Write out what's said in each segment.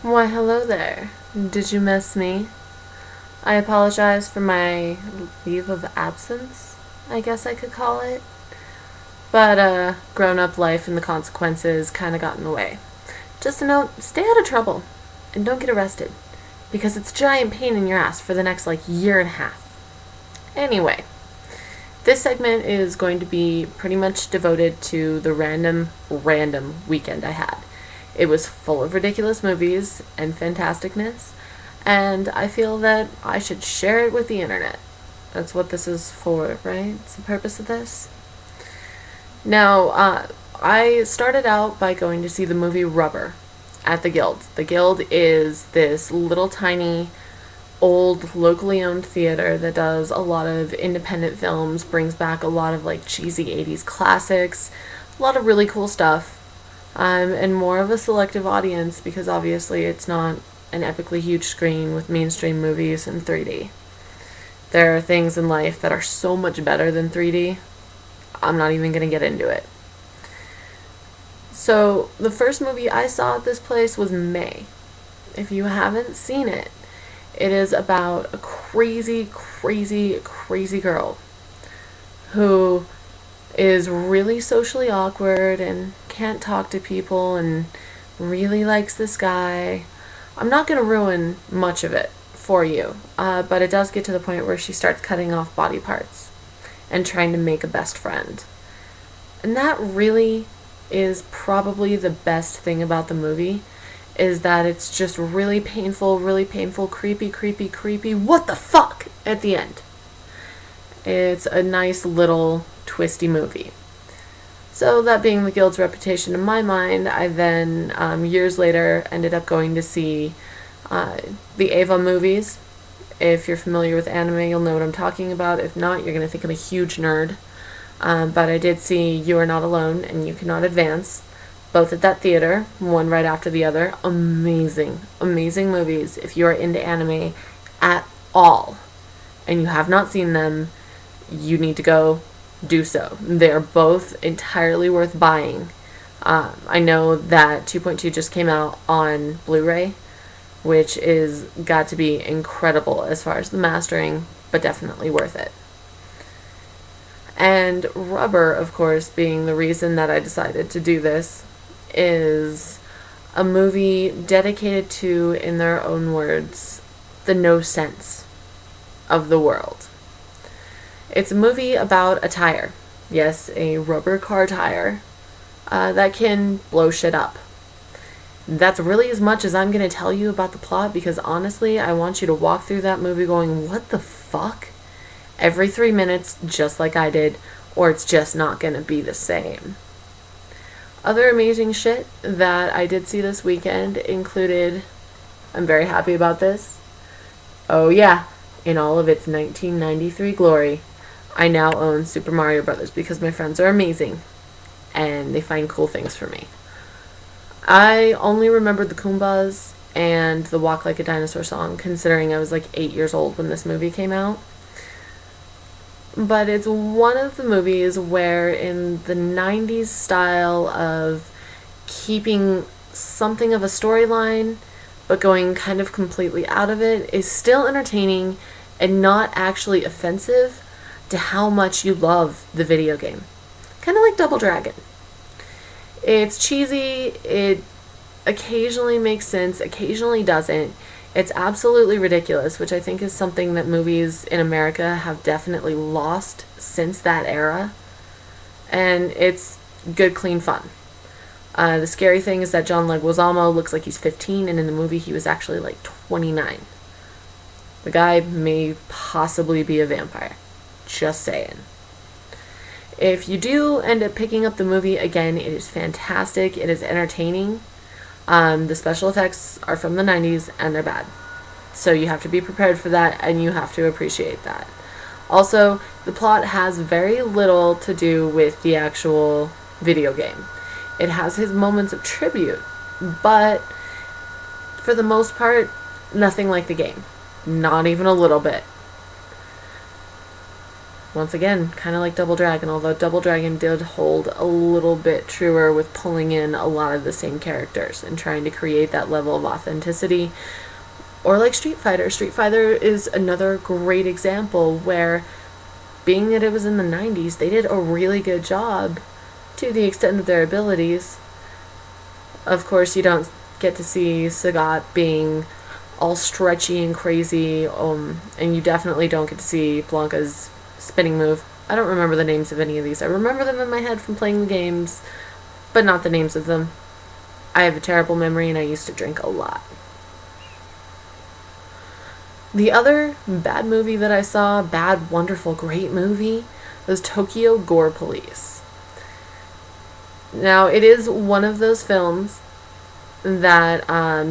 Why, hello there. Did you miss me? I apologize for my leave of absence, I guess I could call it. But, grown up life and the consequences kind of got in the way. Just a note, stay out of trouble and don't get arrested because it's a giant pain in your ass for the next, year and a half. Anyway, this segment is going to be pretty much devoted to the random weekend I had. It was full of ridiculous movies and fantasticness, and I feel that I should share it with the internet. That's what this is for, right? It's the purpose of this. Now, I started out by going to see the movie Rubber at the Guild. The Guild is this little tiny old locally owned theater that does a lot of independent films, brings back a lot of cheesy 80s classics, a lot of really cool stuff, and more of a selective audience because obviously it's not an epically huge screen with mainstream movies in 3D. There are things in life that are so much better than 3D. I'm not even going to get into it. So, the first movie I saw at this place was May. If you haven't seen it, it is about a crazy, crazy, crazy girl who is really socially awkward and can't talk to people and really likes this guy. I'm not going to ruin much of it for you, but it does get to the point where she starts cutting off body parts and trying to make a best friend. And that really is probably the best thing about the movie, is that it's just really painful, creepy, what the fuck at the end. It's a nice little twisty movie. So that being the Guild's reputation in my mind, I then, years later, ended up going to see the Ava movies. If you're familiar with anime, you'll know what I'm talking about. If not, you're going to think I'm a huge nerd. But I did see You Are Not Alone and You Cannot Advance, both at that theater, one right after the other. Amazing, amazing movies. If you are into anime at all and you have not seen them, you need to go do so. They are both entirely worth buying. I know that 2.2 just came out on Blu-ray, which is got to be incredible as far as the mastering, but definitely worth it. And Rubber, of course, being the reason that I decided to do this, is a movie dedicated to, in their own words, the no sense of the world. It's a movie about a tire. Yes, a rubber car tire that can blow shit up. That's really as much as I'm going to tell you about the plot because honestly, I want you to walk through that movie going, what the fuck? Every 3 minutes, just like I did, or it's just not going to be the same. Other amazing shit that I did see this weekend included, I'm very happy about this. Oh yeah, in all of its 1993 glory, I now own Super Mario Brothers because my friends are amazing and they find cool things for me. I only remembered the Goombas and the Walk Like a Dinosaur song, considering I was 8 years old when this movie came out. But it's one of the movies where, in the 90s style of keeping something of a storyline but going kind of completely out of it, is still entertaining and not actually offensive to how much you love the video game. Kind of like Double Dragon. It's cheesy, it occasionally makes sense, occasionally doesn't. It's absolutely ridiculous, which I think is something that movies in America have definitely lost since that era. And it's good, clean fun. The scary thing is that John Leguizamo looks like he's 15, and in the movie he was actually 29. The guy may possibly be a vampire. Just saying. If you do end up picking up the movie, again, it is fantastic. It is entertaining. The special effects are from the 90s and they're bad. So you have to be prepared for that and you have to appreciate that. Also, the plot has very little to do with the actual video game. It has his moments of tribute, but for the most part, nothing like the game. Not even a little bit. Once again, kind of like Double Dragon, although Double Dragon did hold a little bit truer with pulling in a lot of the same characters and trying to create that level of authenticity. Or like Street Fighter. Street Fighter is another great example where, being that it was in the 90s, they did a really good job to the extent of their abilities. Of course, you don't get to see Sagat being all stretchy and crazy, and you definitely don't get to see Blanca's spinning move. I don't remember the names of any of these. I remember them in my head from playing the games, but not the names of them. I have a terrible memory and I used to drink a lot. The other bad movie that I saw, bad, wonderful, great movie, was Tokyo Gore Police. Now, it is one of those films that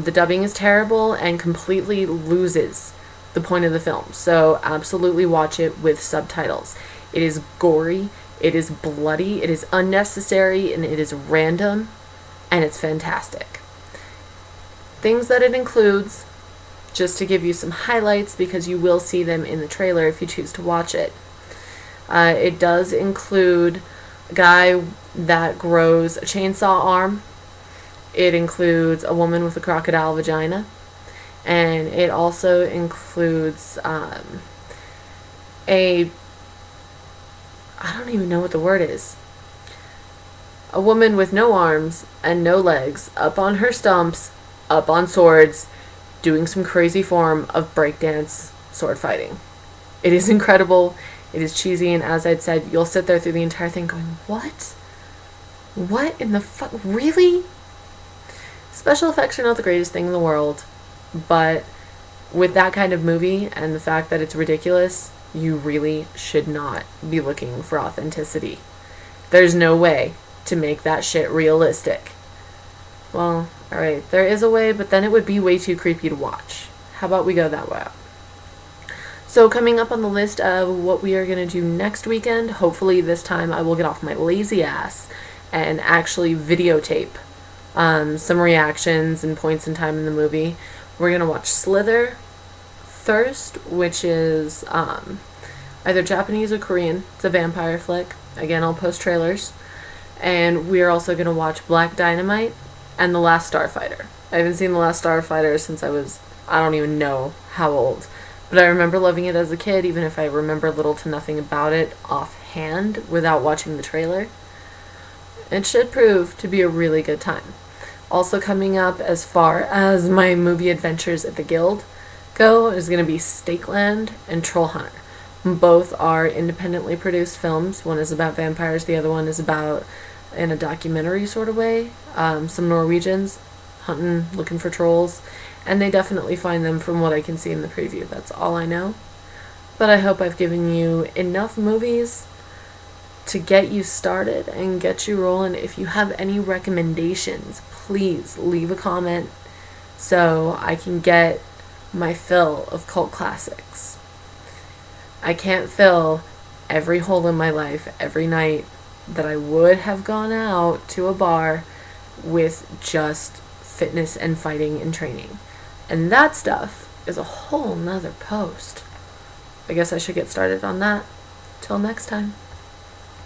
the dubbing is terrible and completely loses the point of the film. So absolutely watch it with subtitles. It is gory, it is bloody, it is unnecessary, and it is random, and it's fantastic. Things that it includes, just to give you some highlights, because you will see them in the trailer if you choose to watch it. It does include a guy that grows a chainsaw arm. It includes a woman with a crocodile vagina. And it also includes I don't even know what the word is. A woman with no arms and no legs, up on her stumps, up on swords, doing some crazy form of breakdance sword fighting. It is incredible. It is cheesy, and as I'd said, you'll sit there through the entire thing going, what? What in the fuck? Really? Special effects are not the greatest thing in the world, but with that kind of movie and the fact that it's ridiculous, you really should not be looking for authenticity. There's no way to make that shit realistic. Well, alright, there is a way, but then it would be way too creepy to watch. How about we go that way? So coming up on the list of what we are going to do next weekend, hopefully this time I will get off my lazy ass and actually videotape some reactions and points in time in the movie. We're going to watch Slither first, which is either Japanese or Korean. It's a vampire flick. Again, I'll post trailers. And we are also going to watch Black Dynamite and The Last Starfighter. I haven't seen The Last Starfighter since I don't even know how old. But I remember loving it as a kid, even if I remember little to nothing about it offhand without watching the trailer. It should prove to be a really good time. Also coming up, as far as my movie adventures at the Guild go, is going to be Stakeland and Troll Hunter. Both are independently produced films. One is about vampires, the other one is about, in a documentary sort of way, some Norwegians hunting, looking for trolls, and they definitely find them from what I can see in the preview. That's all I know. But I hope I've given you enough movies to get you started and get you rolling. If you have any recommendations, please leave a comment so I can get my fill of cult classics. I can't fill every hole in my life every night that I would have gone out to a bar with just fitness and fighting and training. And that stuff is a whole nother post. I guess I should get started on that. Till next time.